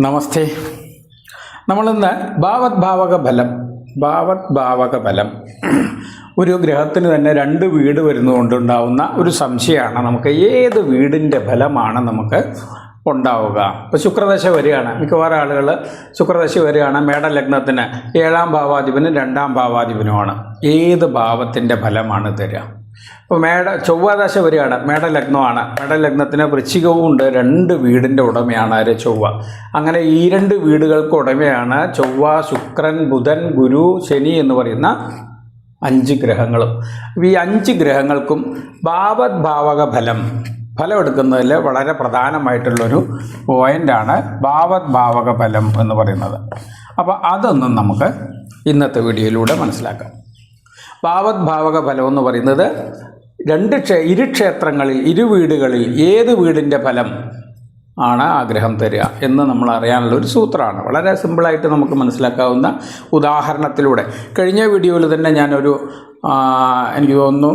നമസ്തേ. നമ്മളിന്ന് ഭാവത് ഫലം ഒരു ഗ്രഹത്തിന് തന്നെ രണ്ട് വീട് വരുന്നതുകൊണ്ടുണ്ടാവുന്ന ഒരു സംശയമാണ്. നമുക്ക് ഏത് വീടിൻ്റെ ഫലമാണ് നമുക്ക് ഉണ്ടാവുക? ഇപ്പോൾ ശുക്രദശ വരികയാണ്, മിക്കവാറും ആളുകൾ ശുക്രദശ വരികയാണ്, മേടലഗ്നത്തിന് 7ാം ഭാവാധിപനും 2ാം ഭാവാധിപനുമാണ്. ഏത് ഭാവത്തിൻ്റെ ഫലമാണ് തരിക? ഇപ്പോൾ ചൊവ്വാദശ വരികയാണ്, മേടലഗ്നമാണ്, മേടലഗ്നത്തിന് വൃശ്ചികവും ഉണ്ട്, 2 വീടിൻ്റെ ഉടമയാണ് ആര്? ചൊവ്വ. അങ്ങനെ ഈ 2 വീടുകൾക്ക് ഉടമയാണ് ചൊവ്വ, ശുക്രൻ, ബുധൻ, ഗുരു, ശനി എന്ന് പറയുന്ന 5 ഗ്രഹങ്ങളും. ഈ 5 ഗ്രഹങ്ങൾക്കും ഭാവക ഫലം എടുക്കുന്നതിൽ വളരെ പ്രധാനമായിട്ടുള്ളൊരു പോയിൻ്റാണ് ഭാവക ഫലം എന്ന് പറയുന്നത്. അപ്പോൾ അതൊന്നും നമുക്ക് ഇന്നത്തെ വീഡിയോയിലൂടെ മനസ്സിലാക്കാം. ഭാവക ഫലം എന്ന് പറയുന്നത് ഇരു ക്ഷേത്രങ്ങളിൽ, 2 വീടുകളിൽ ഏത് വീടിൻ്റെ ഫലം ആണ് ആഗ്രഹം തരിക എന്ന് നമ്മൾ അറിയാനുള്ള ഒരു സൂത്രമാണ്. വളരെ സിമ്പിളായിട്ട് നമുക്ക് മനസ്സിലാക്കാവുന്ന ഉദാഹരണത്തിലൂടെ. കഴിഞ്ഞ വീഡിയോയിൽ തന്നെ ഞാനൊരു എനിക്ക് തോന്നുന്നു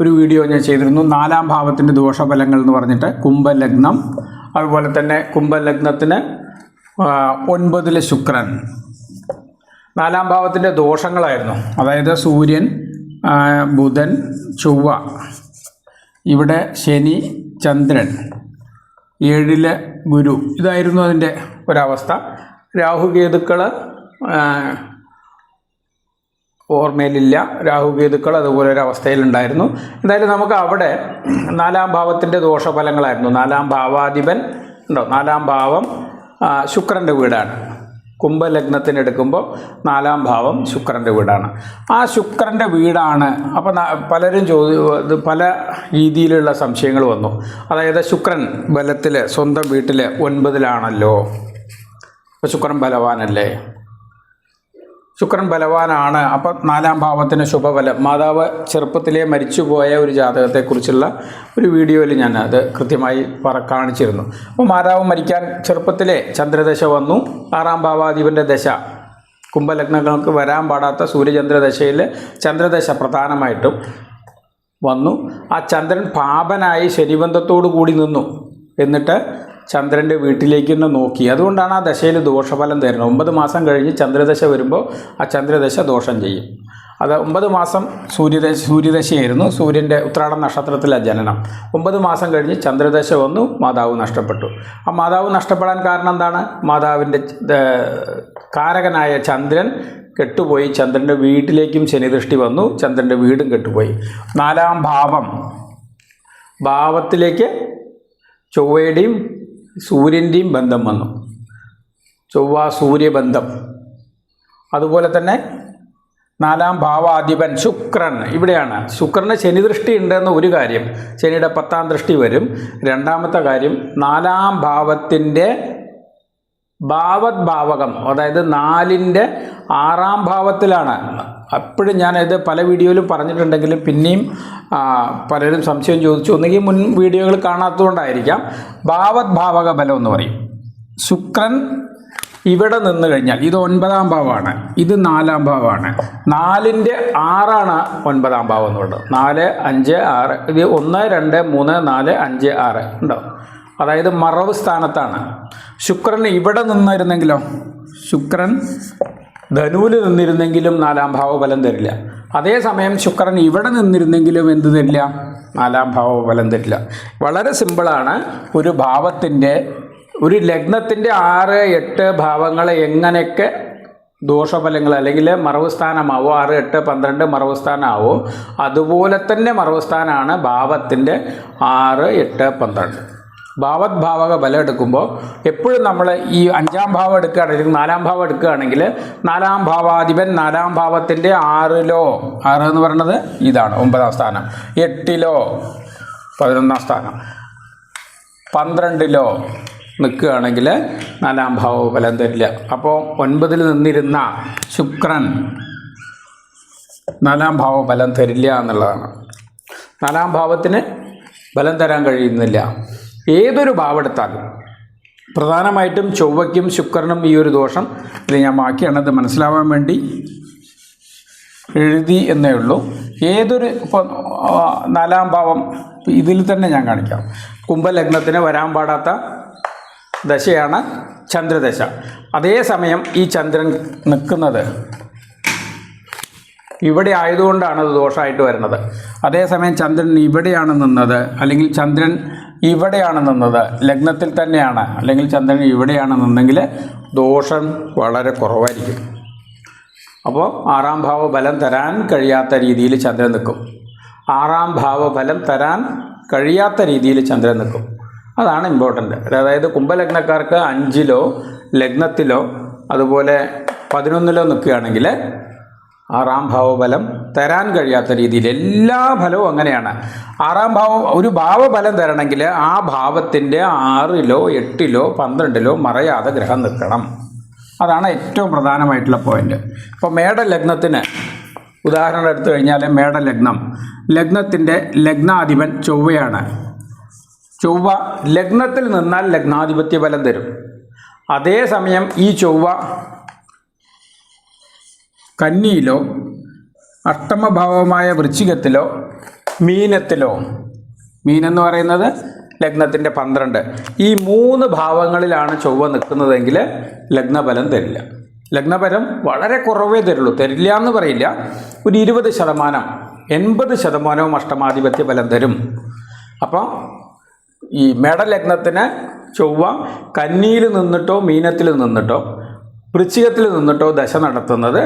ഒരു വീഡിയോ ഞാൻ ചെയ്തിരുന്നു, 4ാം ഭാവത്തിൻ്റെ ദോഷഫലങ്ങൾ എന്ന് പറഞ്ഞിട്ട്. കുംഭലഗ്നം, അതുപോലെ തന്നെ കുംഭലഗ്നത്തിന് 9 ശുക്രൻ, 4ാം ഭാവത്തിൻ്റെ ദോഷങ്ങളായിരുന്നു. അതായത് സൂര്യൻ, ബുധൻ, ചൊവ്വ, ഇവിടെ ശനി, ചന്ദ്രൻ, 7 ഗുരു, ഇതായിരുന്നു അതിൻ്റെ ഒരവസ്ഥ. രാഹുകേതുക്കൾ ഓർമ്മയിലില്ല, രാഹുകേതുക്കൾ അതുപോലെ ഒരു അവസ്ഥയിലുണ്ടായിരുന്നു. എന്തായാലും നമുക്ക് അവിടെ 4ാം ഭാവത്തിൻ്റെ ദോഷഫലങ്ങളായിരുന്നു. 4ാം ഭാവാധിപൻ ഉണ്ടോ, 4ാം ഭാവം ശുക്രൻ്റെ വീടാണ്. കുംഭലഗ്നത്തിന് എടുക്കുമ്പോൾ 4ാം ഭാവം ശുക്രൻ്റെ വീടാണ്. ആ ശുക്രൻ്റെ വീടാണ്. അപ്പോൾ പലരും പല രീതിയിലുള്ള സംശയങ്ങൾ വന്നു. അതായത് ശുക്രൻ ബലത്തിൽ സ്വന്തം വീട്ടിൽ 9-ലാണല്ലോ, അപ്പോൾ ശുക്രൻ ബലവാനല്ലേ? ശുക്രൻ ബലവാനാണ്, അപ്പം 4ാം ഭാവത്തിന് ശുഭഫലം. മാതാവ് ചെറുപ്പത്തിലേ മരിച്ചുപോയ ഒരു ജാതകത്തെക്കുറിച്ചുള്ള ഒരു വീഡിയോയിൽ ഞാൻ അത് കൃത്യമായി കാണിച്ചിരുന്നു. അപ്പോൾ മാതാവ് മരിക്കാൻ ചെറുപ്പത്തിലേ ചന്ദ്രദശ വന്നു. 6ാം ഭാവാധിപൻ്റെ ദശ, കുംഭലഗ്നങ്ങൾക്ക് വരാൻ പാടാത്ത സൂര്യചന്ദ്രദശയിൽ ചന്ദ്രദശ പ്രധാനമായിട്ടും വന്നു. ആ ചന്ദ്രൻ പാപനായി ശനിബന്ധത്തോടു കൂടി നിന്നു. എന്നിട്ട് ചന്ദ്രൻ്റെ വീട്ടിലേക്ക് തന്നെ നോക്കി. അതുകൊണ്ടാണ് ആ ദശയിൽ ദോഷഫലം തരുന്നത്. 9 മാസം കഴിഞ്ഞ് ചന്ദ്രദശ വരുമ്പോൾ ആ ചന്ദ്രദശ ദോഷം ചെയ്യും. അത് 9 മാസം സൂര്യദശയായിരുന്നു. സൂര്യൻ്റെ ഉത്രാടം നക്ഷത്രത്തിലാണ് ജനനം. 9 മാസം കഴിഞ്ഞ് ചന്ദ്രദശ വന്നു, മാതാവ് നഷ്ടപ്പെട്ടു. ആ മാതാവ് നഷ്ടപ്പെടാൻ കാരണം എന്താണ്? മാതാവിൻ്റെ കാരകനായ ചന്ദ്രൻ കെട്ടുപോയി. ചന്ദ്രൻ്റെ വീട്ടിലേക്കും ശനിദൃഷ്ടി വന്നു, ചന്ദ്രൻ്റെ വീടും കെട്ടുപോയി. 4ാം ഭാവത്തിലേക്ക് ചൊവ്വയുടെയും സൂര്യൻ്റെയും ബന്ധം വന്നു, ചൊവ്വ സൂര്യബന്ധം. അതുപോലെ തന്നെ 4ാം ഭാവാധിപൻ ശുക്രൻ ഇവിടെയാണ്. ശുക്രന് ശനിദൃഷ്ടി ഉണ്ടെന്ന് ഒരു കാര്യം, ശനിയുടെ 10ാം ദൃഷ്ടി വരും. രണ്ടാമത്തെ കാര്യം, 4ാം ഭാവത്തിൻ്റെ ഭാവകം, അതായത് 4ൻ്റെ 6ാം ഭാവത്തിലാണ്. അപ്പോഴും ഞാനിത് പല വീഡിയോയിലും പറഞ്ഞിട്ടുണ്ടെങ്കിലും പിന്നെയും പലരും സംശയം ചോദിച്ചു. ഒന്നുകിൽ മുൻ വീഡിയോകൾ കാണാത്തതുകൊണ്ടായിരിക്കാം. ഭാവക ബലം എന്ന് പറയും. ശുക്രൻ ഇവിടെ നിന്ന് കഴിഞ്ഞാൽ ഇത് 9ാം ഭാവമാണ്, ഇത് 4ാം ഭാവമാണ്. 4ൻ്റെ 6ആണ് 9ാം ഭാവം എന്നുള്ളത്. 4, 5, 6, ഇത് 1, 2, 3, 4, 5, 6 ഉണ്ടാവും. അതായത് മറവ് സ്ഥാനത്താണ്. ശുക്രൻ ഇവിടെ നിന്നിരുന്നെങ്കിലോ, ശുക്രൻ ധനുവിൽ നിന്നിരുന്നെങ്കിലും 4ാം ഭാവഫലം തരില്ല. അതേസമയം ശുക്രൻ ഇവിടെ നിന്നിരുന്നെങ്കിലും എന്ത് തരില്ല? 4ാം ഭാവഫലം തരില്ല. വളരെ സിമ്പിളാണ്. ഒരു ഭാവത്തിൻ്റെ, ഒരു ലഗ്നത്തിൻ്റെ 6, 8 ഭാവങ്ങൾ എങ്ങനെയൊക്കെ ദോഷഫലങ്ങൾ അല്ലെങ്കിൽ മറവ് സ്ഥാനമാവോ, 6, 8, 12 മറവ് സ്ഥാനമാവോ, അതുപോലെ തന്നെ മറവ് സ്ഥാനമാണ് ഭാവത്തിൻ്റെ 6, 8, 12. ഭാവക ബലം എടുക്കുമ്പോൾ എപ്പോഴും നമ്മൾ ഈ 5ാം ഭാവം എടുക്കുകയാണെങ്കിൽ, 4ാം ഭാവം എടുക്കുകയാണെങ്കിൽ 4ാം ഭാവാധിപൻ 4ാം ഭാവത്തിൻ്റെ 6 എന്ന് പറയുന്നത് ഇതാണ് 9ാം സ്ഥാനം, 8 11ാം സ്ഥാനം, 12 നിൽക്കുകയാണെങ്കിൽ 4ാം ഭാവ ഫലം തരില്ല. അപ്പോൾ 9ൽ നിന്നിരുന്ന ശുക്രൻ 4ാം ഭാവ ഫലം തരില്ല എന്നുള്ളതാണ്. 4ാം ഭാവത്തിന് ബലം തരാൻ കഴിയുന്നില്ല. ഏതൊരു ഭാവം എടുത്താലും പ്രധാനമായിട്ടും ചൊവ്വയ്ക്കും ശുക്രനും ഈ ഒരു ദോഷം. ഇത് ഞാൻ ബാക്കിയാണത് മനസ്സിലാവാൻ വേണ്ടി എഴുതി എന്നേ ഉള്ളൂ. ഏതൊരു ഇപ്പോൾ 4ാം ഭാവം ഇതിൽ തന്നെ ഞാൻ കാണിക്കാം. കുംഭലഗ്നത്തിന് വരാൻ പാടാത്ത ദശയാണ് ചന്ദ്രദശ. അതേസമയം ഈ ചന്ദ്രൻ നിൽക്കുന്നത് ഇവിടെ ആയതുകൊണ്ടാണ് അത് ദോഷമായിട്ട് വരുന്നത്. അതേസമയം ചന്ദ്രൻ ഇവിടെയാണ് നിന്നത്, അല്ലെങ്കിൽ ചന്ദ്രൻ ഇവിടെയാണ് നിന്നത്, ലഗ്നത്തിൽ തന്നെയാണ്, അല്ലെങ്കിൽ ചന്ദ്രൻ ഇവിടെയാണ് നിന്നെങ്കിൽ ദോഷം വളരെ കുറവായിരിക്കും. അപ്പോൾ ആറാം ഭാവ ബലം തരാൻ കഴിയാത്ത രീതിയിൽ ചന്ദ്രൻ നിൽക്കും. ആറാം ഭാവ ബലം തരാൻ കഴിയാത്ത രീതിയിൽ ചന്ദ്രൻ നിൽക്കും. അതാണ് ഇമ്പോർട്ടൻ്റ്. അതായത് കുംഭലഗ്നക്കാർക്ക് 5-ലോ ലഗ്നത്തിലോ അതുപോലെ 11-ലോ നിൽക്കുകയാണെങ്കിൽ ആറാം ഭാവബലം തരാൻ കഴിയാത്ത രീതിയിൽ, എല്ലാ ഫലവും അങ്ങനെയാണ്. ആറാം ഭാവം ഒരു ഭാവബലം തരണമെങ്കിൽ ആ ഭാവത്തിൻ്റെ 6-ലോ 8-ലോ 12-ലോ മറയാതെ ഗ്രഹം നിൽക്കണം. അതാണ് ഏറ്റവും പ്രധാനമായിട്ടുള്ള പോയിന്റ്. ഇപ്പോൾ മേടലഗ്നത്തിന് ഉദാഹരണം എടുത്തു കഴിഞ്ഞാൽ, മേടലഗ്നം, ലഗ്നത്തിൻ്റെ ലഗ്നാധിപൻ ചൊവ്വയാണ്. ചൊവ്വ ലഗ്നത്തിൽ നിന്നാൽ ലഗ്നാധിപത്യ ബലം തരും. അതേസമയം ഈ ചൊവ്വ കന്നിയിലോ അഷ്ടമഭാവമായ വൃശ്ചികത്തിലോ മീനത്തിലോ, മീനെന്ന് പറയുന്നത് ലഗ്നത്തിൻ്റെ 12, ഈ 3 ഭാവങ്ങളിലാണ് ചൊവ്വ നിൽക്കുന്നതെങ്കിൽ ലഗ്നബലം തരില്ല. ലഗ്നബലം വളരെ കുറവേ തരുള്ളൂ. തരില്ല എന്ന് പറയില്ല, ഒരു 20%, 80% അഷ്ടമാധിപത്യ ബലം തരും. അപ്പോൾ ഈ മേടലഗ്നത്തിന് ചൊവ്വ കന്നിയിൽ നിന്നിട്ടോ മീനത്തിൽ നിന്നിട്ടോ വൃശ്ചികത്തിൽ നിന്നിട്ടോ ദശ നടത്തുന്നത്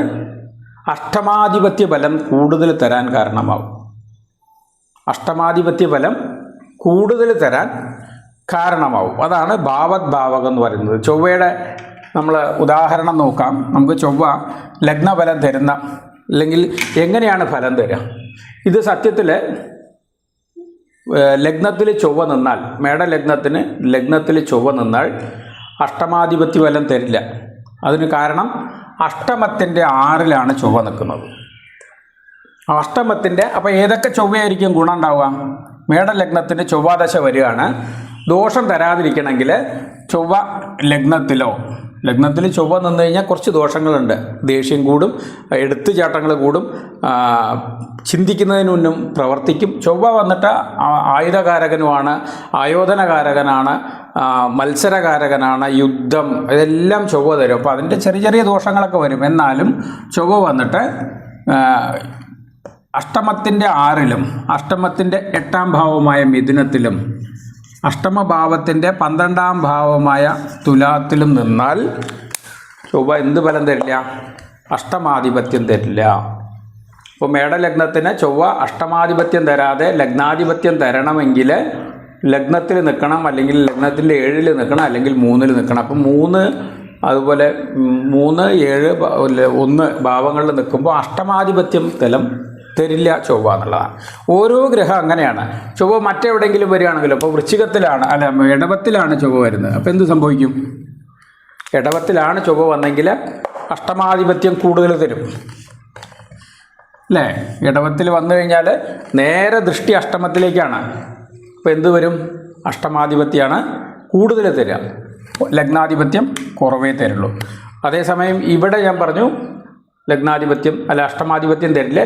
അഷ്ടമാധിപത്യ ബലം കൂടുതൽ തരാൻ കാരണമാവും. അഷ്ടമാധിപത്യ ബലം കൂടുതൽ തരാൻ കാരണമാവും. അതാണ് ഭാവദ്ഭാവകം എന്ന് പറയുന്നത്. ചൊവ്വയുടെ നമ്മൾ ഉദാഹരണം നോക്കാം. നമുക്ക് ചൊവ്വ ലഗ്നഫലം തരുന്ന, അല്ലെങ്കിൽ എങ്ങനെയാണ് ഫലം തരിക? ഇത് സത്യത്തിൽ ലഗ്നത്തിൽ ചൊവ്വ നിന്നാൽ, മേടലഗ്നത്തിന് ലഗ്നത്തിൽ ചൊവ്വ നിന്നാൽ അഷ്ടമാധിപത്യ ബലം തരില്ല. അതിന് കാരണം അഷ്ടമത്തിൻ്റെ 6-ലാണ് ചൊവ്വ നിൽക്കുന്നത്. അഷ്ടമത്തിൻ്റെ, അപ്പോൾ ഏതൊക്കെ ചൊവ്വയായിരിക്കും ഗുണം ഉണ്ടാവുക? മേടലഗ്നത്തിന് ചൊവ്വാദശ വരികയാണ്. ദോഷം തരാതിരിക്കണമെങ്കിൽ ചൊവ്വ ലഗ്നത്തിൽ ചൊവ്വ നിന്ന് കഴിഞ്ഞാൽ കുറച്ച് ദോഷങ്ങളുണ്ട്. ദേഷ്യം കൂടും, എടുത്തുചാട്ടങ്ങൾ കൂടും, ചിന്തിക്കുന്നതിന് മുന്നും പ്രവർത്തിക്കും. ചൊവ്വ വന്നിട്ട് ആയുധകാരകനുമാണ്, ആയോധനകാരകനാണ്, മത്സരകാരകനാണ്, യുദ്ധം, ഇതെല്ലാം ചൊവ്വ തരും. അപ്പോൾ അതിൻ്റെ ചെറിയ ചെറിയ ദോഷങ്ങളൊക്കെ വരും. എന്നാലും ചൊവ്വ വന്നിട്ട് അഷ്ടമത്തിൻ്റെ 6-ലും അഷ്ടമത്തിൻ്റെ 8-ാം ഭാവമായ മിഥുനത്തിലും അഷ്ടമഭാവത്തിൻ്റെ 12-ാം ഭാവമായ തുലാത്തിലും നിന്നാൽ ചൊവ്വ എന്ത് ഫലം തരില്ല? അഷ്ടമാധിപത്യം തരില്ല. അപ്പോൾ മേടലഗ്നത്തിന് ചൊവ്വ അഷ്ടമാധിപത്യം തരാതെ ലഗ്നാധിപത്യം തരണമെങ്കിൽ ലഗ്നത്തിൽ നിൽക്കണം, അല്ലെങ്കിൽ ലഗ്നത്തിൻ്റെ 7-ൽ നിൽക്കണം, അല്ലെങ്കിൽ 3-ൽ നിൽക്കണം. അപ്പം 3, അതുപോലെ 3, 7, 1 ഭാവങ്ങളിൽ നിൽക്കുമ്പോൾ അഷ്ടമാധിപത്യം ബലം തരില്ല ചൊവ്വ എന്നുള്ളതാണ്. ഓരോ ഗ്രഹം അങ്ങനെയാണ്. ചൊവ്വ മറ്റെവിടെയെങ്കിലും വരികയാണെങ്കിലും, ഇപ്പോൾ വൃശ്ചികത്തിലാണ്, ഇടവത്തിലാണ് ചൊവ്വ വരുന്നത്, അപ്പോൾ എന്ത് സംഭവിക്കും? ഇടവത്തിലാണ് ചൊവ്വ വന്നെങ്കിൽ അഷ്ടമാധിപത്യം കൂടുതൽ തരും, അല്ലേ? ഇടവത്തിൽ വന്നു കഴിഞ്ഞാൽ നേരെ ദൃഷ്ടി അഷ്ടമത്തിലേക്കാണ്. അപ്പോൾ എന്ത് വരും? അഷ്ടമാധിപത്യമാണ് കൂടുതൽ തരിക, ലഗ്നാധിപത്യം കുറവേ തരുള്ളൂ. അതേസമയം ഇവിടെ ഞാൻ പറഞ്ഞു ലഗ്നാധിപത്യം അഷ്ടമാധിപത്യം തരില്ല.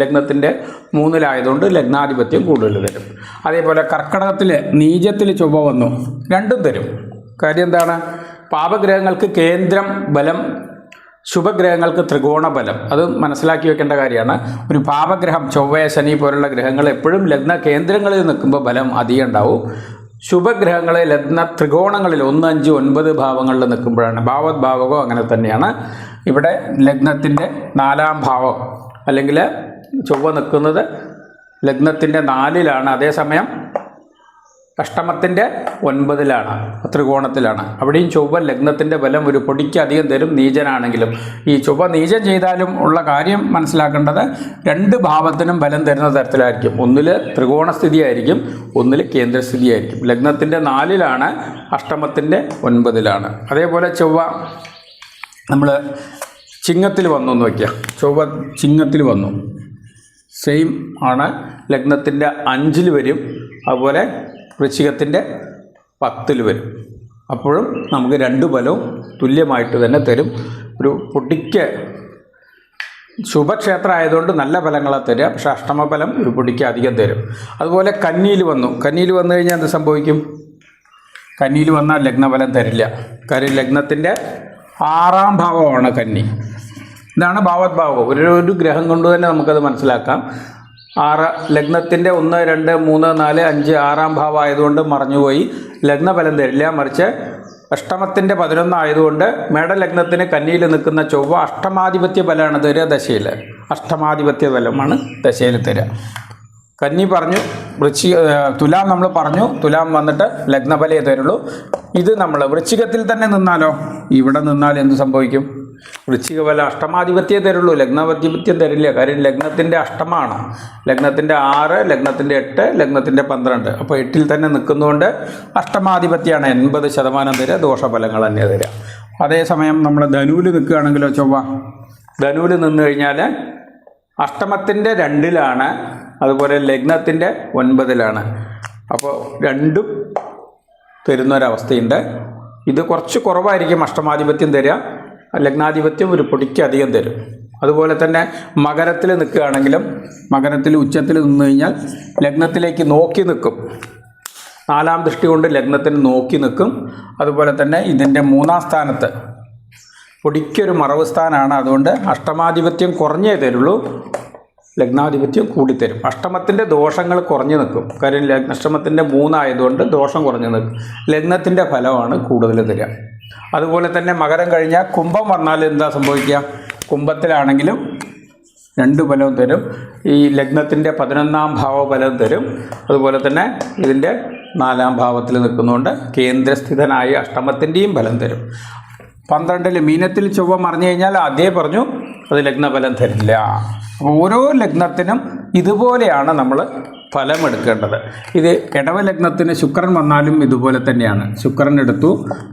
ലഗ്നത്തിൻ്റെ 3-ലായതുകൊണ്ട് ലഗ്നാധിപത്യം കൂടുതൽ തരും. അതേപോലെ കർക്കടകത്തിൽ നീചത്തിൽ ചൊവ്വ വന്നു, രണ്ടും തരും. കാര്യം എന്താണ്? പാപഗ്രഹങ്ങൾക്ക് കേന്ദ്രം ബലം, ശുഭഗ്രഹങ്ങൾക്ക് ത്രികോണ ബലം. അത് മനസ്സിലാക്കി വെക്കേണ്ട കാര്യമാണ്. ഒരു പാപഗ്രഹം ചൊവ്വ, ശനി പോലുള്ള ഗ്രഹങ്ങൾ എപ്പോഴും ലഗ്ന കേന്ദ്രങ്ങളിൽ നിൽക്കുമ്പോൾ ബലം അധികം ഉണ്ടാവും. ശുഭഗ്രഹങ്ങളെ ലഗ്ന ത്രികോണങ്ങളിൽ 1, 5, 9 ഭാവങ്ങളിൽ നിൽക്കുമ്പോഴാണ്. ഭാവദ്ഭാവകവും അങ്ങനെ തന്നെയാണ്. ഇവിടെ ലഗ്നത്തിൻ്റെ 4-ാം ഭാവം, അല്ലെങ്കിൽ ചൊവ്വ നിൽക്കുന്നത് ലഗ്നത്തിൻ്റെ 4-ലാണ്. അതേസമയം അഷ്ടമത്തിൻ്റെ 9-ലാണ്, ത്രികോണത്തിലാണ്. അവിടെയും ചൊവ്വ ലഗ്നത്തിൻ്റെ ബലം ഒരു പൊടിക്ക് അധികം തരും, നീചനാണെങ്കിലും. ഈ ചൊവ്വ നീചം ചെയ്താലും ഉള്ള കാര്യം മനസ്സിലാക്കേണ്ടത് 2 ഭാവത്തിനും ബലം തരുന്ന തരത്തിലായിരിക്കും. 1-ൽ ത്രികോണസ്ഥിതിയായിരിക്കും, 1-ൽ കേന്ദ്രസ്ഥിതിയായിരിക്കും. ലഗ്നത്തിൻ്റെ 4-ലാണ്, അഷ്ടമത്തിൻ്റെ 9-ലാണ്. അതേപോലെ ചൊവ്വ നമ്മൾ ചിങ്ങത്തിൽ വന്നു എന്ന് വയ്ക്കുക. ചൊവ്വ ചിങ്ങത്തിൽ വന്നു, സെയിം ആണ്. ലഗ്നത്തിൻ്റെ 5-ൽ വരും, അതുപോലെ വൃശ്ചികത്തിൻ്റെ 10-ൽ വരും. അപ്പോഴും നമുക്ക് 2 ബലവും തുല്യമായിട്ട് തന്നെ തരും. ഒരു പൊടിക്ക് ശുഭക്ഷേത്രം ആയതുകൊണ്ട് നല്ല ഫലങ്ങളെ തരിക, പക്ഷേ അഷ്ടമഫലം ഒരു പൊടിക്ക് അധികം തരും. അതുപോലെ കന്നിയിൽ വന്നു കഴിഞ്ഞാൽ എന്ത് സംഭവിക്കും? കന്നിയിൽ വന്നാൽ ലഗ്നഫലം തരില്ല. കാര്യം ലഗ്നത്തിൻ്റെ 6ാം ഭാവമാണ് കന്നി. ഇതാണ് ഭാവത് ഭാവം. ഒരു ഗ്രഹം കൊണ്ട് തന്നെ നമുക്കത് മനസ്സിലാക്കാം. ലഗ്നത്തിൻ്റെ 1, 2, 3, 4, 5, 6ാം ഭാവം ആയതുകൊണ്ട് മറഞ്ഞുപോയി ലഗ്നഫലം തരില്ല. മറിച്ച് അഷ്ടമത്തിൻ്റെ 11 ആയതുകൊണ്ട് മേടലഗ്നത്തിന് കന്നിയിൽ നിൽക്കുന്ന ചൊവ്വ അഷ്ടമാധിപത്യ ബലമാണ് തരിക ദശയിൽ. അഷ്ടമാധിപത്യ ബലമാണ് ദശയിൽ തരിക. കന്നി പറഞ്ഞു, തുലാം നമ്മൾ പറഞ്ഞു, തുലാം വന്നിട്ട് ലഗ്നഫലേ തരുള്ളൂ. ഇത് നമ്മൾ വൃശ്ചികത്തിൽ തന്നെ നിന്നാലോ? ഇവിടെ നിന്നാൽ എന്ത് സംഭവിക്കും? വൃശ്ചിക ഫലം അഷ്ടമാധിപത്യം തരുള്ളൂ, ലഗ്നാധിപത്യം തരില്ല. കാര്യം ലഗ്നത്തിൻ്റെ അഷ്ടമാണ്. ലഗ്നത്തിൻ്റെ 6, ലഗ്നത്തിൻ്റെ 8, ലഗ്നത്തിൻ്റെ 12. അപ്പോൾ 8ൽ തന്നെ നിൽക്കുന്നതുകൊണ്ട് അഷ്ടമാധിപത്യമാണ് 80% തരിക, ദോഷഫലങ്ങൾ തന്നെ തരിക. അതേസമയം നമ്മൾ ധനുവിൽ നിൽക്കുകയാണെങ്കിലോ ചൊവ്വ ധനുവിൽ നിന്ന് കഴിഞ്ഞാൽ അഷ്ടമത്തിൻ്റെ 2ലാണ്, അതുപോലെ ലഗ്നത്തിൻ്റെ 9ലാണ്. അപ്പോൾ രണ്ടും തരുന്നൊരവസ്ഥയുണ്ട്. ഇത് കുറച്ച് കുറവായിരിക്കും അഷ്ടമാധിപത്യം തരിക, ലഗ്നാധിപത്യം ഒരു പൊടിക്ക് അധികം തരും. അതുപോലെ തന്നെ മകരത്തിൽ നിൽക്കുകയാണെങ്കിലും മകരത്തിൽ ഉച്ചത്തിൽ നിന്ന് കഴിഞ്ഞാൽ ലഗ്നത്തിലേക്ക് നോക്കി നിൽക്കും. 4ാം ദൃഷ്ടി കൊണ്ട് ലഗ്നത്തിന് നോക്കി നിൽക്കും. അതുപോലെ തന്നെ ഇതിൻ്റെ 3ാം സ്ഥാനത്ത് പൊടിക്കൊരു മറവ് സ്ഥാനമാണ്. അതുകൊണ്ട് അഷ്ടമാധിപത്യം കുറഞ്ഞേ തരുള്ളൂ, ലഗ്നാധിപത്യം കൂടിത്തരും. അഷ്ടമത്തിൻ്റെ ദോഷങ്ങൾ കുറഞ്ഞു നിൽക്കും. കാര്യം അഷ്ടമത്തിൻ്റെ 3 ആയതുകൊണ്ട് ദോഷം കുറഞ്ഞു നിൽക്കും. ലഗ്നത്തിൻ്റെ ഫലമാണ് കൂടുതൽ തരിക. അതുപോലെ തന്നെ മകരം കഴിഞ്ഞാൽ കുംഭം വന്നാൽ എന്താ സംഭവിക്കുക? കുംഭത്തിലാണെങ്കിലും 2 ഫലവും തരും. ഈ ലഗ്നത്തിൻ്റെ 11ാം ഭാവ ഫലം തരും. അതുപോലെ തന്നെ ഇതിൻ്റെ 4ാം ഭാവത്തിൽ നിൽക്കുന്നതുകൊണ്ട് കേന്ദ്രസ്ഥിതനായ അഷ്ടമത്തിൻ്റെയും ഫലം തരും. 12 മീനത്തിൽ ചൊവ്വ മറിഞ്ഞു കഴിഞ്ഞാൽ അതേ പറഞ്ഞു, അത് ലഗ്നഫലം തരില്ല. അപ്പോൾ ഓരോ ലഗ്നത്തിനും ഇതുപോലെയാണ് നമ്മൾ ഫലമെടുക്കേണ്ടത്. ഇത് ഇടവ ലഗ്നത്തിന് ശുക്രൻ വന്നാലും ഇതുപോലെ തന്നെയാണ്. ശുക്രൻ എടുത്തു,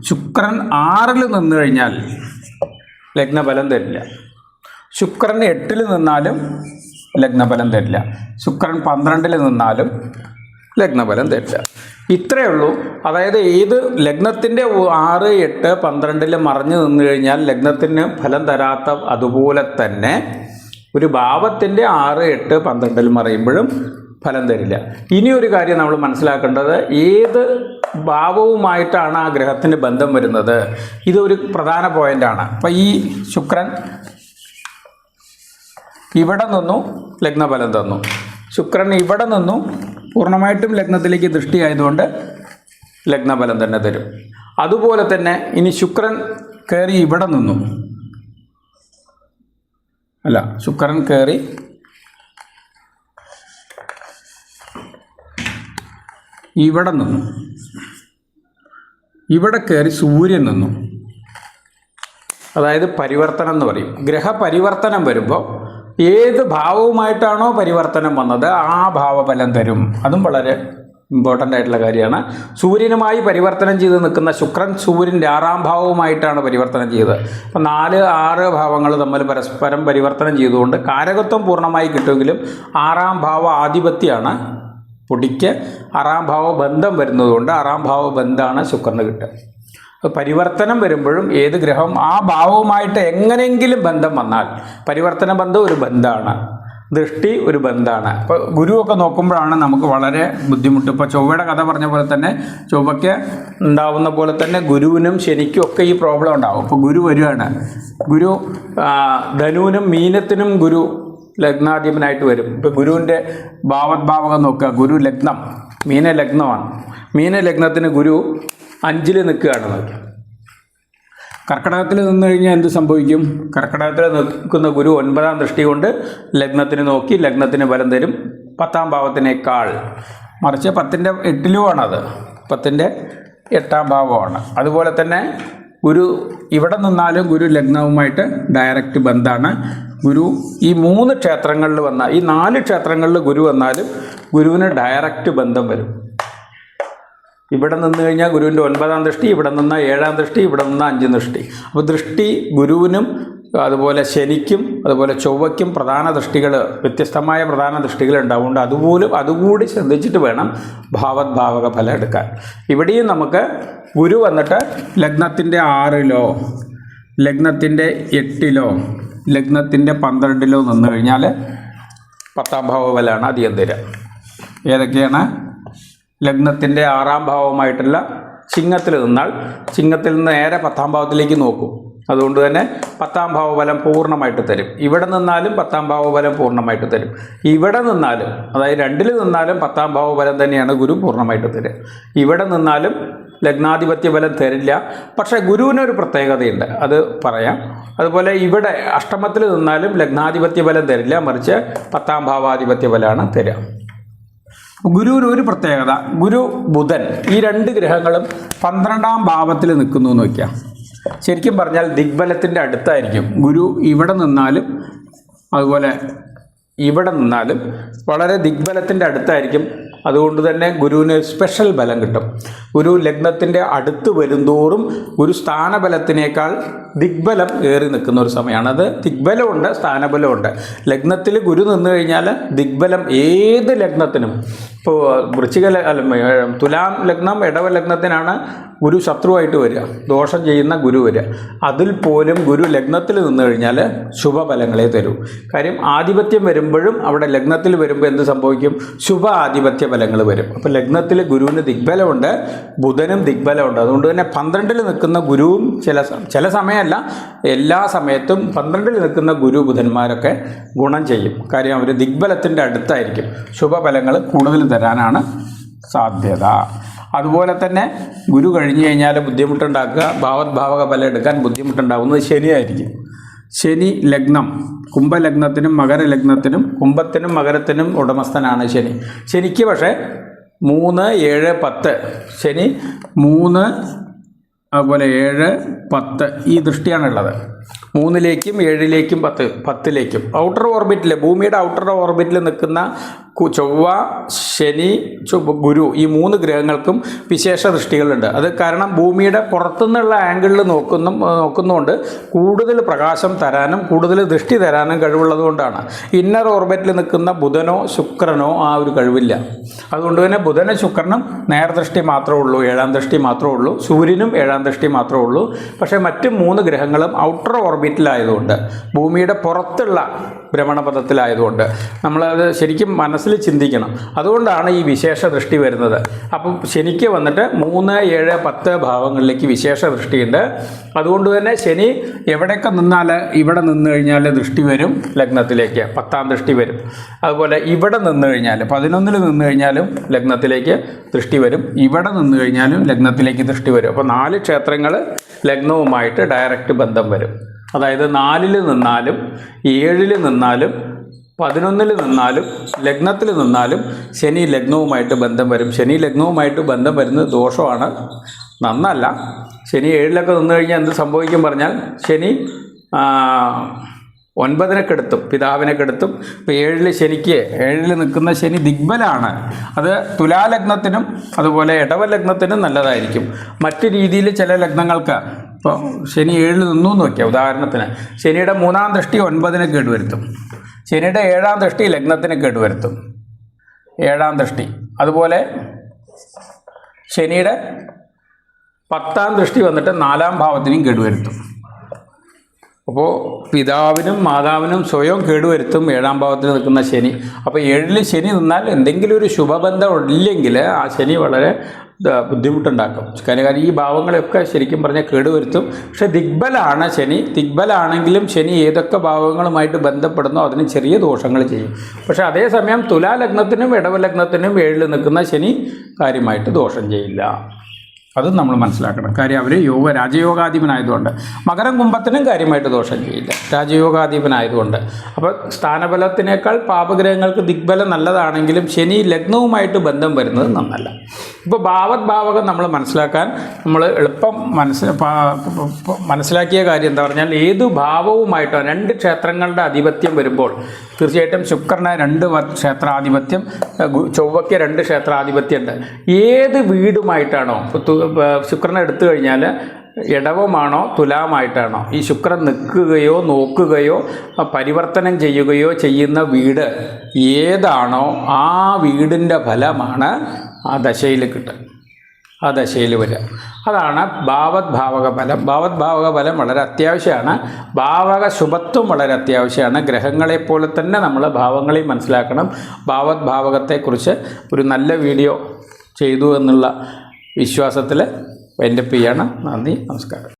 ശുക്രൻ 6ൽ നിന്ന് കഴിഞ്ഞാൽ ലഗ്നഫലം തരില്ല. ശുക്രൻ 8ൽ നിന്നാലും ലഗ്നഫലം തരില്ല. ശുക്രൻ 12ൽ നിന്നാലും ലഗ്നഫലം തരില്ല. ഇത്രയേ ഉള്ളൂ. അതായത് ഏത് ലഗ്നത്തിൻ്റെ 6, 8, 12 മറിഞ്ഞു നിന്ന് കഴിഞ്ഞാൽ ലഗ്നത്തിന് ഫലം തരാത്ത, അതുപോലെ തന്നെ ഒരു ഭാവത്തിൻ്റെ 6, 8, 12 മറിയുമ്പോഴും ഫലം തരില്ല. ഇനിയൊരു കാര്യം നമ്മൾ മനസ്സിലാക്കേണ്ടത്, ഏത് ഭാവവുമായിട്ടാണ് ആ ഗ്രഹത്തിന് ബന്ധം വരുന്നത്. ഇതൊരു പ്രധാന പോയിൻ്റാണ്. അപ്പോൾ ഈ ശുക്രൻ ഇവിടെ നിന്നു ലഗ്നഫലം തന്നു, ശുക്രൻ ഇവിടെ നിന്നു പൂർണ്ണമായിട്ടും ലഗ്നത്തിലേക്ക് ദൃഷ്ടിയായതുകൊണ്ട് ലഗ്നഫലം തന്നെ തരും. അതുപോലെ തന്നെ ഇനി ശുക്രൻ കയറി ഇവിടെ നിന്നു, ശുക്രൻ കയറി ഇവിടെ നിന്നു, ഇവിടെ കയറി സൂര്യൻ നിന്നു. അതായത് പരിവർത്തനം എന്ന് പറയും. ഗ്രഹപരിവർത്തനം വരുമ്പോൾ ഏത് ഭാവവുമായിട്ടാണോ പരിവർത്തനം വന്നത് ആ ഭാവഫലം തരും. അതും വളരെ ഇമ്പോർട്ടൻ്റ് ആയിട്ടുള്ള കാര്യമാണ്. സൂര്യനുമായി പരിവർത്തനം ചെയ്ത് നിൽക്കുന്ന ശുക്രൻ സൂര്യൻ്റെ 6ാം ഭാവവുമായിട്ടാണ് പരിവർത്തനം ചെയ്തത്. അപ്പോൾ 4, 6 ഭാവങ്ങൾ തമ്മിൽ പരസ്പരം പരിവർത്തനം ചെയ്തുകൊണ്ട് കാരകത്വം പൂർണ്ണമായി കിട്ടുമെങ്കിലും 6ാം ഭാവ ആധിപത്യമാണ് പൊടിക്ക്. 6ാം ഭാവ ബന്ധം വരുന്നതുകൊണ്ട് 6ാം ഭാവ ബന്ധമാണ് ശുക്രന് കിട്ടുക. പരിവർത്തനം വരുമ്പോഴും ഏത് ഗ്രഹം ആ ഭാവവുമായിട്ട് എങ്ങനെയെങ്കിലും ബന്ധം വന്നാൽ, പരിവർത്തന ബന്ധം ഒരു ബന്ധമാണ്, ദൃഷ്ടി ഒരു ബന്ധമാണ്. ഇപ്പോൾ ഗുരുവൊക്കെ നോക്കുമ്പോഴാണ് നമുക്ക് വളരെ ബുദ്ധിമുട്ട്. ഇപ്പോൾ ചൊവ്വയുടെ കഥ പറഞ്ഞ പോലെ തന്നെ ചൊവ്വയ്ക്ക് ഉണ്ടാവുന്ന പോലെ തന്നെ ഗുരുവിനും ശനിക്കും ഒക്കെ ഈ പ്രോബ്ലം ഉണ്ടാവും. ഇപ്പോൾ ഗുരു വരികയാണ്, ഗുരു ധനുവിനും മീനത്തിനും ഗുരു ലഗ്നാധിപനായിട്ട് വരും. ഇപ്പോൾ ഗുരുവിൻ്റെ ഭാവകം നോക്കുക. ഗുരു ലഗ്നം, മീന ലഗ്നമാണ്. മീന ലഗ്നത്തിന് ഗുരു 5ൽ നിൽക്കുകയാണ്. നോക്കി കർക്കിടകത്തിൽ നിന്ന് കഴിഞ്ഞാൽ എന്ത് സംഭവിക്കും? കർക്കിടകത്തിൽ നിൽക്കുന്ന ഗുരു 9ാം ദൃഷ്ടി കൊണ്ട് ലഗ്നത്തിന് നോക്കി ലഗ്നത്തിന് ഫലം തരും, 10ാം ഭാവത്തിനേക്കാൾ. മറിച്ച് 10ൻ്റെ 8ലുമാണത്, 10ൻ്റെ 8ാം ഭാവമാണ്. അതുപോലെ തന്നെ ഗുരു ഇവിടെ നിന്നാലും ഗുരു ലഗ്നവുമായിട്ട് ഡയറക്റ്റ് ബന്ധമാണ്. ഗുരു ഈ 3 ക്ഷേത്രങ്ങളിൽ വന്നാൽ, ഈ 4 ക്ഷേത്രങ്ങളിൽ ഗുരു വന്നാലും ഗുരുവിന് ഡയറക്റ്റ് ബന്ധം വരും. ഇവിടെ നിന്ന് കഴിഞ്ഞാൽ ഗുരുവിൻ്റെ 9ാം ദൃഷ്ടി, ഇവിടെ നിന്ന് 7ാം ദൃഷ്ടി, ഇവിടെ നിന്ന് 5ാം ദൃഷ്ടി. അപ്പോൾ ദൃഷ്ടി ഗുരുവിനും അതുപോലെ ശനിക്കും അതുപോലെ ചൊവ്വയ്ക്കും പ്രധാന ദൃഷ്ടികൾ, വ്യത്യസ്തമായ പ്രധാന ദൃഷ്ടികൾ ഉണ്ടാവുകൊണ്ട് അതുകൂടി ശ്രദ്ധിച്ചിട്ട് വേണം ഭാവക ഫലം എടുക്കാൻ. ഇവിടെയും നമുക്ക് ഗുരു വന്നിട്ട് ലഗ്നത്തിൻ്റെ 6ലോ ലഗ്നത്തിൻ്റെ 8ലോ ലഗ്നത്തിൻ്റെ 12ലോ നിന്ന് കഴിഞ്ഞാൽ 10ാം ഭാവഫലമാണ് അധികം തരിക. ഏതൊക്കെയാണ്? ലഗ്നത്തിൻ്റെ 6ാം ഭാവമായിട്ടുള്ള ചിങ്ങത്തിൽ നിന്നാൽ ചിങ്ങത്തിൽ നിന്ന് നേരെ 10-ാം ഭാവത്തിലേക്ക് നോക്കും. അതുകൊണ്ട് തന്നെ 10-ാം ഭാവഫലം പൂർണ്ണമായിട്ട് തരും. ഇവിടെ നിന്നാലും 10-ാം ഭാവഫലം പൂർണ്ണമായിട്ട് തരും. ഇവിടെ നിന്നാലും, അതായത് 2-ൽ നിന്നാലും 10-ാം ഭാവഫലം തന്നെയാണ് ഗുരു പൂർണ്ണമായിട്ട് തരിക. ഇവിടെ നിന്നാലും ലഗ്നാധിപത്യ ഫലം തരില്ല. പക്ഷേ ഗുരുവിനൊരു പ്രത്യേകതയുണ്ട്, അത് പറയാം. അതുപോലെ ഇവിടെ അഷ്ടമത്തിൽ നിന്നാലും ലഗ്നാധിപത്യ ഫലം തരില്ല, മറിച്ച് 10-ാം ഭാവാധിപത്യ ഫലമാണ് തരിക. ഗുരുവിന് ഒരു പ്രത്യേകത, ഗുരു ബുധൻ ഈ 2 ഗ്രഹങ്ങളും 12-ാം ഭാവത്തിൽ നിൽക്കുന്നു എന്ന് വയ്ക്കാം. ശരിക്കും പറഞ്ഞാൽ ദിഗ്ബലത്തിൻ്റെ അടുത്തായിരിക്കും. ഗുരു ഇവിടെ നിന്നാലും അതുപോലെ ഇവിടെ നിന്നാലും വളരെ ദിഗ്ബലത്തിൻ്റെ അടുത്തായിരിക്കും. അതുകൊണ്ട് തന്നെ ഗുരുവിന് സ്പെഷ്യൽ ബലം കിട്ടും. ഗുരു ലഗ്നത്തിൻ്റെ അടുത്ത് വരുന്തോറും ഗുരു സ്ഥാനബലത്തിനേക്കാൾ ദിഗ്ബലം ഏറി നിൽക്കുന്ന ഒരു സമയമാണ്. അത് ദിഗ്ബലമുണ്ട്, സ്ഥാനബലമുണ്ട്. ലഗ്നത്തിൽ ഗുരു നിന്ന് കഴിഞ്ഞാൽ ദിഗ്ബലം ഏത് ലഗ്നത്തിനും, ഇപ്പോൾ തുലാം ലഗ്നം ഇടവ ലഗ്നത്തിനാണ് ഗുരു ശത്രുവായിട്ട് വരിക, ദോഷം ചെയ്യുന്ന ഗുരു വരിക. അതിൽ പോലും ഗുരു ലഗ്നത്തിൽ നിന്ന് കഴിഞ്ഞാൽ ശുഭഫലങ്ങളെ തരൂ. കാര്യം ആധിപത്യം വരുമ്പോഴും അവിടെ ലഗ്നത്തിൽ വരുമ്പോൾ എന്ത് സംഭവിക്കും? ശുഭ ആധിപത്യ ഫലങ്ങൾ വരും. അപ്പോൾ ലഗ്നത്തിൽ ഗുരുവിന് ദിഗ്ബലമുണ്ട്, ബുധനും ദിഗ്ബലമുണ്ട്. അതുകൊണ്ട് തന്നെ 12-ൽ നിൽക്കുന്ന ഗുരുവും ചില സമയമല്ല, എല്ലാ സമയത്തും 12-ൽ നിൽക്കുന്ന ഗുരു ബുധന്മാരൊക്കെ ഗുണം ചെയ്യും. കാര്യം അവർ ദിഗ്ബലത്തിൻ്റെ അടുത്തായിരിക്കും. ശുഭഫലങ്ങൾ കൂടുതൽ തരാനാണ് സാധ്യത. അതുപോലെ തന്നെ ഗുരു കഴിഞ്ഞു കഴിഞ്ഞാൽ ബുദ്ധിമുട്ടുണ്ടാക്കുക, ഭാവക ഫലം എടുക്കാൻ ബുദ്ധിമുട്ടുണ്ടാകുന്നത് ശനിയായിരിക്കും. ശനി ലഗ്നം, കുംഭലഗ്നത്തിനും മകരലഗ്നത്തിനും, കുംഭത്തിനും മകരത്തിനും ഉടമസ്ഥനാണ് ശനി. ശനിക്ക് പക്ഷേ 3, 7, 10, ശനി 3, അതുപോലെ 7, 10 ഈ ദൃഷ്ടിയാണുള്ളത്. 3-ലേക്കും 7-ലേക്കും 10-ലേക്കും ഔട്ടർ ഓർബിറ്റിൽ, ഭൂമിയുടെ ഔട്ടർ ഓർബിറ്റിൽ നിൽക്കുന്ന ചൊവ്വ, ശനി, ഗുരു ഈ 3 ഗ്രഹങ്ങൾക്കും വിശേഷ ദൃഷ്ടികളുണ്ട്. അത് കാരണം ഭൂമിയുടെ പുറത്തുനിന്നുള്ള ആംഗിളിൽ നോക്കുന്നതുകൊണ്ട് കൂടുതൽ പ്രകാശം തരാനും കൂടുതൽ ദൃഷ്ടി തരാനും കഴിവുള്ളത് കൊണ്ടാണ്. ഇന്നർ ഓർബിറ്റിൽ നിൽക്കുന്ന ബുധനോ ശുക്രനോ ആ ഒരു കഴിവില്ല. അതുകൊണ്ട് തന്നെ ബുധനും ശുക്രനും നേർദൃഷ്ടി മാത്രമേ ഉള്ളൂ, 7-ാം ദൃഷ്ടി മാത്രമേ ഉള്ളൂ. സൂര്യനും 7-ാം ദൃഷ്ടി മാത്രമേ ഉള്ളൂ. പക്ഷേ മറ്റ് 3 ഗ്രഹങ്ങളും ഔട്ടർ ഓർബിറ്റിലായതുകൊണ്ട്, ഭൂമിയുടെ പുറത്തുള്ള ഭ്രമണപഥത്തിലായതുകൊണ്ട് നമ്മളത് ശരിക്കും മനസ്സിൽ ചിന്തിക്കണം. അതുകൊണ്ടാണ് ഈ വിശേഷ ദൃഷ്ടി വരുന്നത്. അപ്പം ശനിക്ക് വന്നിട്ട് 3, 7, 10 ഭാവങ്ങളിലേക്ക് വിശേഷ ദൃഷ്ടിയുണ്ട്. അതുകൊണ്ട് തന്നെ ശനി എവിടെയൊക്കെ നിന്നാൽ, ഇവിടെ നിന്ന് കഴിഞ്ഞാൽ ദൃഷ്ടി വരും ലഗ്നത്തിലേക്ക്, 10-ാം ദൃഷ്ടി വരും. അതുപോലെ ഇവിടെ നിന്ന് കഴിഞ്ഞാൽ 11-ൽ നിന്ന് കഴിഞ്ഞാലും ലഗ്നത്തിലേക്ക് ദൃഷ്ടി വരും, ഇവിടെ നിന്ന് കഴിഞ്ഞാലും ലഗ്നത്തിലേക്ക് ദൃഷ്ടി വരും. അപ്പോൾ 4 ക്ഷേത്രങ്ങൾ ലഗ്നവുമായിട്ട് ഡയറക്റ്റ് ബന്ധം വരും. അതായത് 4-ൽ നിന്നാലും 7-ൽ നിന്നാലും 11-ൽ നിന്നാലും ലഗ്നത്തിൽ നിന്നാലും ശനി ലഗ്നവുമായിട്ട് ബന്ധം വരും. ശനി ലഗ്നവുമായിട്ട് ബന്ധം വരുന്നത് ദോഷമാണ്, നന്നല്ല. ശനി 7-ലൊക്കെ നിന്ന് കഴിഞ്ഞാൽ എന്ത് സംഭവിക്കും പറഞ്ഞാൽ, ശനി 9-നെ കെടുത്തും, പിതാവിനെ കെടുത്തും. ഇപ്പോൾ 7-ൽ നിൽക്കുന്ന ശനി ദിഗ്ബലാണ്. അത് തുലാലഗ്നത്തിനും അതുപോലെ ഇടവലഗ്നത്തിനും നല്ലതായിരിക്കും. മറ്റ് രീതിയിൽ ചില ലഗ്നങ്ങൾക്ക്, ഇപ്പോൾ ശനി 7-ൽ നിന്നു എന്ന് വയ്ക്കുക ഉദാഹരണത്തിന്, ശനിയുടെ 3-ാം ദൃഷ്ടി 9-നെ കേടുവരുത്തും, ശനിയുടെ 7-ാം ദൃഷ്ടി ലഗ്നത്തിന് കേടുവരുത്തും, 7-ാം ദൃഷ്ടി. അതുപോലെ ശനിയുടെ 10-ാം ദൃഷ്ടി വന്നിട്ട് 4-ാം ഭാവത്തിനും കേടുവരുത്തും. അപ്പോൾ പിതാവിനും മാതാവിനും സ്വയം കേടുവരുത്തും 7-ാം ഭാവത്തിൽ നിൽക്കുന്ന ശനി. അപ്പോൾ 7-ൽ ശനി നിന്നാൽ എന്തെങ്കിലും ഒരു ശുഭബന്ധം ഇല്ലെങ്കിൽ ആ ശനി വളരെ ബുദ്ധിമുട്ടുണ്ടാക്കും. കാര്യം ഈ ഭാവങ്ങളെയൊക്കെ ശരിക്കും പറഞ്ഞാൽ കേടുവരുത്തും. പക്ഷേ ദിഗ്ബലാണ് ശനി. ദിഗ്ബലാണെങ്കിലും ശനി ഏതൊക്കെ ഭാവങ്ങളുമായിട്ട് ബന്ധപ്പെടുന്നോ അതിന് ചെറിയ ദോഷങ്ങൾ ചെയ്യും. പക്ഷേ അതേസമയം തുലാലഗ്നത്തിനും ഇടവലഗ്നത്തിനും 7-ൽ നിൽക്കുന്ന ശനി കാര്യമായിട്ട് ദോഷം ചെയ്യില്ല. അതും നമ്മൾ മനസ്സിലാക്കണം. കാര്യം അവർ രാജയോഗാധിപനായതുകൊണ്ട്. മകരം കുംഭത്തിനും കാര്യമായിട്ട് ദോഷം ചെയ്യില്ല, രാജയോഗാധിപനായതുകൊണ്ട്. അപ്പോൾ സ്ഥാനബലത്തിനേക്കാൾ പാപഗ്രഹങ്ങൾക്ക് ദിഗ്ബലം നല്ലതാണെങ്കിലും ശനി ലഗ്നവുമായിട്ട് ബന്ധം വരുന്നത് നന്നല്ല. ഇപ്പോൾ ഭാവകം നമ്മൾ മനസ്സിലാക്കാൻ നമ്മൾ എളുപ്പം മനസ്സിലാക്കിയ കാര്യം എന്താ പറഞ്ഞാൽ, ഏത് ഭാവവുമായിട്ടോ 2 ക്ഷേത്രങ്ങളുടെ ആധിപത്യം വരുമ്പോൾ തീർച്ചയായിട്ടും ശുക്രന് 2 ക്ഷേത്രാധിപത്യം, ചൊവ്വയ്ക്ക് 2 ക്ഷേത്രാധിപത്യം ഉണ്ട്. ഏത് വീടുമായിട്ടാണോ, ശുക്രനെ എടുത്തു കഴിഞ്ഞാൽ ഇടവമാണോ തുലാമായിട്ടാണോ ഈ ശുക്രൻ നിൽക്കുകയോ നോക്കുകയോ പരിവർത്തനം ചെയ്യുകയോ ചെയ്യുന്ന വീട് ഏതാണോ ആ വീടിൻ്റെ ഫലമാണ് ആ ദശയിൽ കിട്ടുക, ആ ദശയിൽ വരിക. അതാണ് ഭാവക ഫലം. ഭാവക ഫലം വളരെ അത്യാവശ്യമാണ്. ഭാവക ശുഭത്വം വളരെ അത്യാവശ്യമാണ്. ഗ്രഹങ്ങളെപ്പോലെ തന്നെ നമ്മൾ ഭാവങ്ങളെയും മനസ്സിലാക്കണം. ഭാവകത്തെക്കുറിച്ച് ഒരു നല്ല വീഡിയോ ചെയ്തു എന്നുള്ള വിശ്വാസത്തിൽ വൈൻഡപ്പ് ചെയ്യാണ്. നന്ദി, നമസ്കാരം.